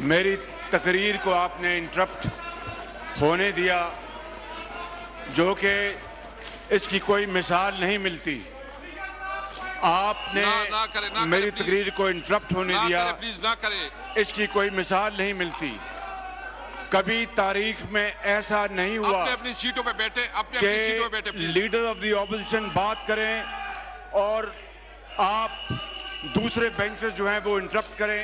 میری تقریر کو آپ نے انٹرپٹ ہونے دیا، جو کہ اس کی کوئی مثال نہیں ملتی. آپ نے میری تقریر کو انٹرپٹ ہونے دیا، اس کی کوئی مثال نہیں ملتی. کبھی تاریخ میں ایسا نہیں ہوا اپنی سیٹوں پہ بیٹھے، کہ لیڈر آف دی اپوزیشن بات کریں اور آپ دوسرے بینچز جو ہیں وہ انٹرپٹ کریں.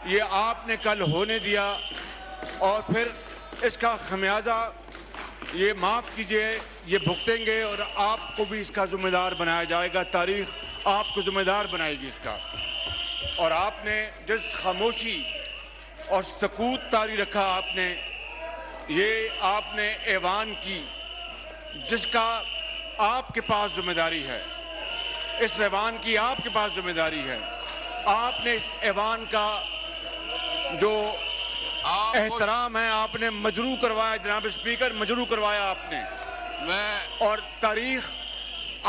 یہ آپ نے کل ہونے دیا اور پھر اس کا خمیازہ یہ معاف کیجئے یہ بھگتیں گے اور آپ کو بھی اس کا ذمہ دار بنایا جائے گا. تاریخ آپ کو ذمہ دار بنائے گی اس کا. اور آپ نے جس خاموشی اور سکوت طاری رکھا آپ نے، یہ آپ نے ایوان کی جس کا آپ کے پاس ذمہ داری ہے، اس ایوان کی آپ کے پاس ذمہ داری ہے. آپ نے اس ایوان کا جو احترام ہے آپ نے مجروح کروایا. جناب اسپیکر، مجروح کروایا آپ نے. اور تاریخ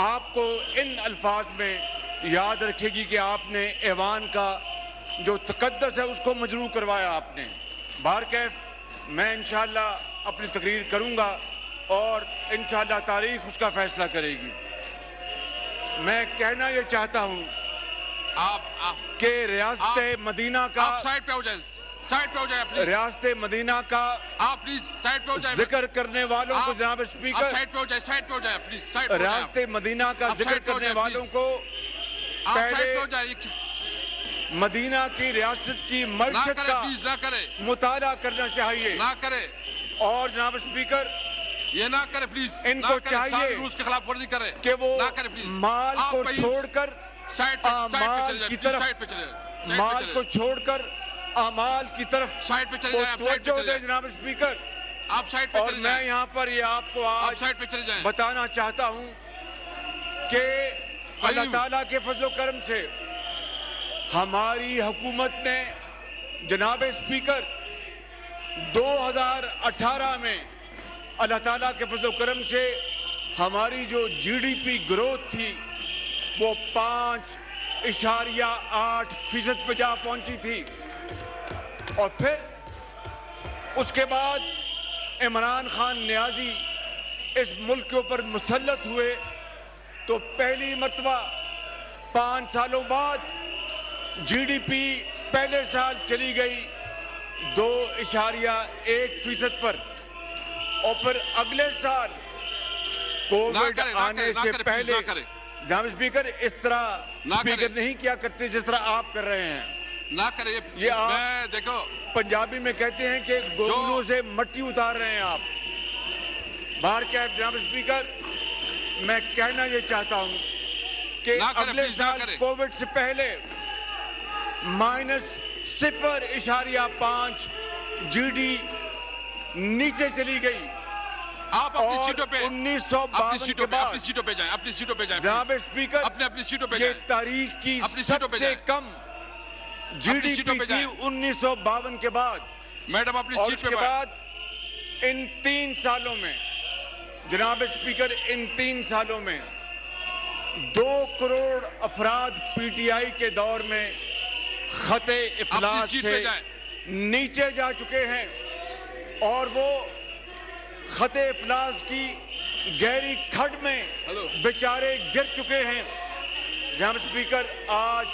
آپ کو ان الفاظ میں یاد رکھے گی کہ آپ نے ایوان کا جو تقدس ہے اس کو مجروح کروایا آپ نے. بہرکیف میں انشاءاللہ اپنی تقریر کروں گا اور انشاءاللہ تاریخ اس کا فیصلہ کرے گی. میں کہنا یہ چاہتا ہوں کہ ریاست مدینہ کا سائڈ پہ ہو جائیں، سائڈ پہ ہو جائیں پلیز. ریاست مدینہ کا آپ پلیز سائڈ پہ ہو جائیں. ذکر کرنے والوں کو جناب اسپیکر، سائڈ پہ ہو جائیں، سائڈ پہ ہو جائیں پلیز. سائڈ پہ ریاست مدینہ کا ذکر کرنے والوں کو سائڈ پہ ہو جائیں. مدینہ کی ریاست کی معیشت کا پلیز نہ کرے، مطالعہ کرنا چاہیے. نہ کرے، اور جناب اسپیکر یہ نہ کرے پلیز. ان کو چاہیے روس کے خلاف ورزی کرے کہ وہ نہ کرے پلیز. مال کو چھوڑ کر اعمال کی طرف، مال کو چھوڑ کر اعمال کی طرف سائڈ پہ چلے جائیں. توجہ دیں جناب اسپیکر. آپ سائڈ پہ اور چلے جائیں. میں یہاں پر یہ آپ کو آج سائڈ پہ چلے جائیں. بتانا چاہتا ہوں کہ اللہ تعالیٰ کے فضل و کرم سے ہماری حکومت نے جناب اسپیکر 2018 میں اللہ تعالیٰ کے فضل و کرم سے ہماری جو جی ڈی پی گروتھ تھی وہ 5.8% پہ جا پہنچی تھی. اور پھر اس کے بعد عمران خان نیازی اس ملک کے اوپر مسلط ہوئے تو پہلی مرتبہ 5 سالوں بعد جی ڈی پی پہلے سال چلی گئی 2.1% پر. اور پھر اگلے سال کووڈ آنے سے پہلے جناب اسپیکر اس طرح اسپیکر نہیں کیا کرتے جس طرح آپ کر رہے ہیں. نہ کرے یہ آپ دیکھو پنجابی میں کہتے ہیں کہ گوگلوں سے مٹی اتار رہے ہیں آپ. باہر کیا جناب اسپیکر، میں کہنا یہ چاہتا ہوں کہ اگلے سال کووڈ سے پہلے -0.5 جی ڈی نیچے چلی گئی. آپ اپنی سیٹوں پہ 1952 کے بعد اپنی سیٹوں پہ جائیں. اپنی سیٹوں پہ جائیں جناب اسپیکر. اپنی سیٹوں پہ یہ جائیں. تاریخ کی اپنی سیٹوں پہ سب سے جائیں. کم جی ڈی پی تھی 1952 کے بعد. میڈم اپنی اور سیٹ اس پہ کے بعد ان 3 سالوں میں جناب اسپیکر، ان 3 سالوں میں 2 کروڑ افراد پی ٹی آئی کے دور میں خط افلاس سے نیچے جا چکے ہیں اور وہ خط افلاس کی گہری کھڈ میں بیچارے گر چکے ہیں. جناب اسپیکر، آج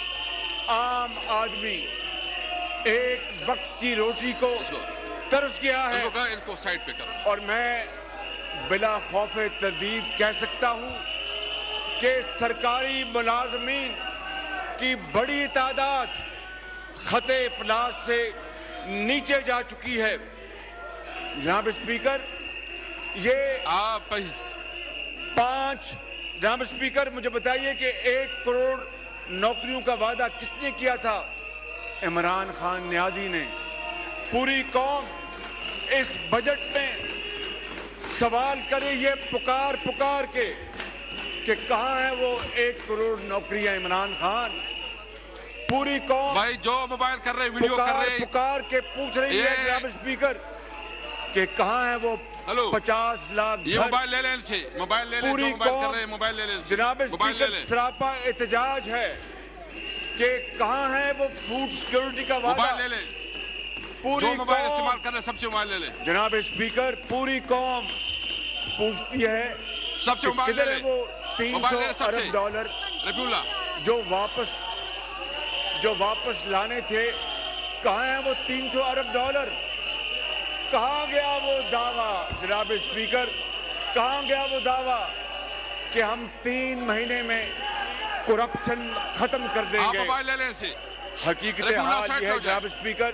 عام آدمی ایک وقت کی روٹی کو ترس گیا ہے. ان کو سائڈ پہ کرو. اور میں بلا خوف تردید کہہ سکتا ہوں کہ سرکاری ملازمین کی بڑی تعداد خط افلاس سے نیچے جا چکی ہے. جناب اسپیکر، یہ 5 جناب اسپیکر مجھے بتائیے کہ 1 کروڑ نوکریوں کا وعدہ کس نے کیا تھا؟ عمران خان نیازی نے. پوری قوم اس بجٹ میں سوال کرے یہ پکار کے کہ کہاں ہے وہ 1 کروڑ نوکریاں عمران خان. پوری قوم بھائی جو موبائل کر رہے ویڈیو کر رہے پکار کے پوچھ رہی ہے جناب اسپیکر کہ کہاں ہے وہ 50 لاکھ. یہ موبائل لے لیں سے، موبائل لے لیں. پوری قوم موبائل لے لیں. جناب اسپیکر سراپا احتجاج ہے کہ کہاں ہے وہ فوڈ سیکورٹی کا وعدہ. موبائل لے لیں. پوری جو موبائل استعمال قوم کر رہے ہیں سب سے موبائل لے لیں. جناب اسپیکر پوری قوم پوچھتی ہے سب سے کہ موبائل لے کدھر ہے لیں. وہ موبائل لے لیں 300 سب سے. ارب ڈالر رفیع اللہ جو واپس لانے تھے. کہاں ہیں وہ 300 ارب ڈالر؟ کہاں گیا وہ دعویٰ جناب اسپیکر؟ کہاں گیا وہ دعویٰ کہ ہم 3 مہینے میں کرپشن ختم کر دیں آپ گے؟ موبائل لے لیں اسے. حقیقت رفیع اللہ حال سائڈ یہ پہ ہے ہو جائے. جناب اسپیکر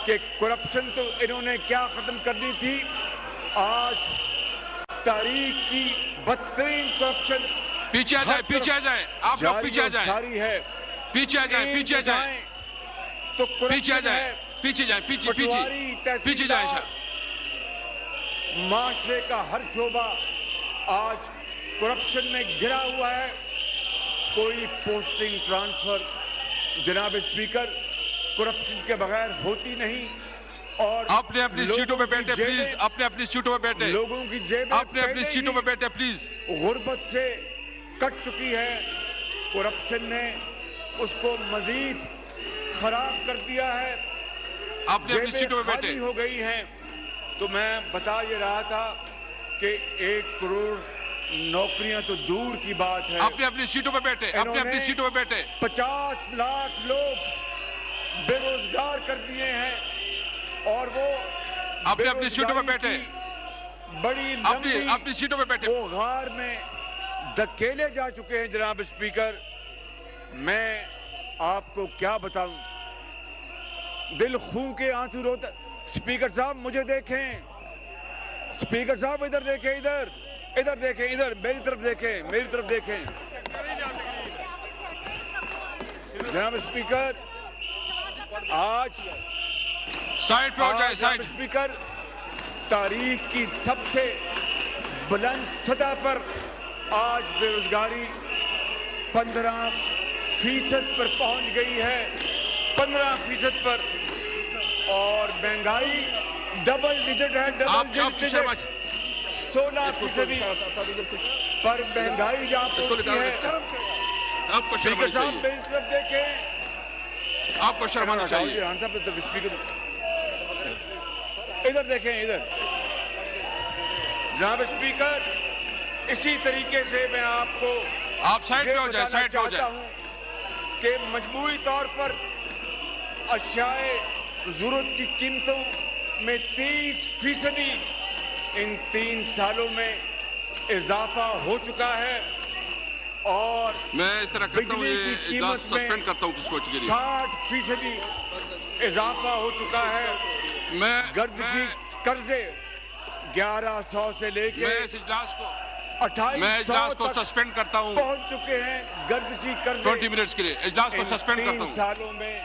کہ کرپشن تو انہوں نے کیا ختم کرنی تھی. آج تاریخ کی بدترین کرپشن پیچھے آ جائیں, پیچھے آ جائیں, آپ لوگ پیچھے آ جائیں, جاری ہے. پیچھے آ جائیں, پیچھے آ جائیں, تو پیچھے آ کرپشن جائیں, ہے. پیچھے جائیں, پیچھے پیچھے پٹواری پیچھے جائیں. تحصیلدار معاشرے کا ہر شعبہ آج کرپشن میں گھرا ہوا ہے. کوئی پوسٹنگ ٹرانسفر جناب اسپیکر کرپشن کے بغیر ہوتی نہیں. اور اپنے اپنی سیٹوں پہ بیٹھے پلیز, اپنے اپنی سیٹوں پہ بیٹھے, لوگوں کی جیبیں اپنے اپنی سیٹوں پہ بیٹھے پلیز. غربت سے کٹ چکی ہے. کرپشن نے اس کو مزید خراب کر دیا ہے. اپنے اپنی جیبیں سیٹوں پہ بیٹھے. خالی ہو گئی ہیں. تو میں بتا یہ رہا تھا کہ 1 کروڑ نوکریاں تو دور کی بات ہے. اپنے اپنی سیٹوں پہ بیٹھے, اپنے اپنی سیٹوں پہ بیٹھے. 50 لاکھ لوگ بے روزگار کر دیے ہیں اور وہ اپنے اپنی سیٹوں پہ بیٹھے, بڑی اپنی سیٹوں پہ بیٹھے. وہ غار میں دھکیلے جا چکے ہیں جناب اسپیکر. میں آپ کو کیا بتاؤں, دل خون کے آنسو روتا. اسپیکر صاحب مجھے دیکھیں, اسپیکر صاحب ادھر دیکھیں, ادھر دیکھیں, ادھر میری طرف دیکھیں, میری طرف دیکھیں. جناب اسپیکر آج سائڈ پہ ہو جائے, سائڈ. اسپیکر تاریخ کی سب سے بلند سطح پر آج بے روزگاری 15% پر پہنچ گئی ہے. 15% پر. اور مہنگائی ڈبل ڈیجٹ ہے. ڈبل ڈیجٹ 16% پر مہنگائی جہاں پہنچی ہے. آپ کو شرم اسپیکر آنی صاحب چاہیے, میری طرف دیکھیں. آپ کو شرم آنی چاہیے. اسپیکر ادھر دیکھیں, ادھر. جناب اسپیکر اسی طریقے سے میں آپ کو آپ سائڈ پہ ہو جائے, سائڈ پہ ہو چاہتا جائے. ہوں کہ مجموعی طور پر اشیاء ضرورت کی قیمتوں میں 30% ان 3 سالوں میں اضافہ ہو چکا ہے. اور میں اس طرح کرتا ہوں, بجلی یہ کی اجلاس قیمت میں سسپینڈ کرتا ہوں کس کوچ کے لیے. 60% اضافہ ہو چکا ہے. میں گرد کی قرضے 1100 سے لے کے اس اجلاس کو 2800 کو تک سسپینڈ کرتا ہوں پہنچ چکے ہیں. گردشی قرضے 20 منٹس کے لیے. اجلاس کو سسپینڈ کرتا 3 ہوں. سالوں میں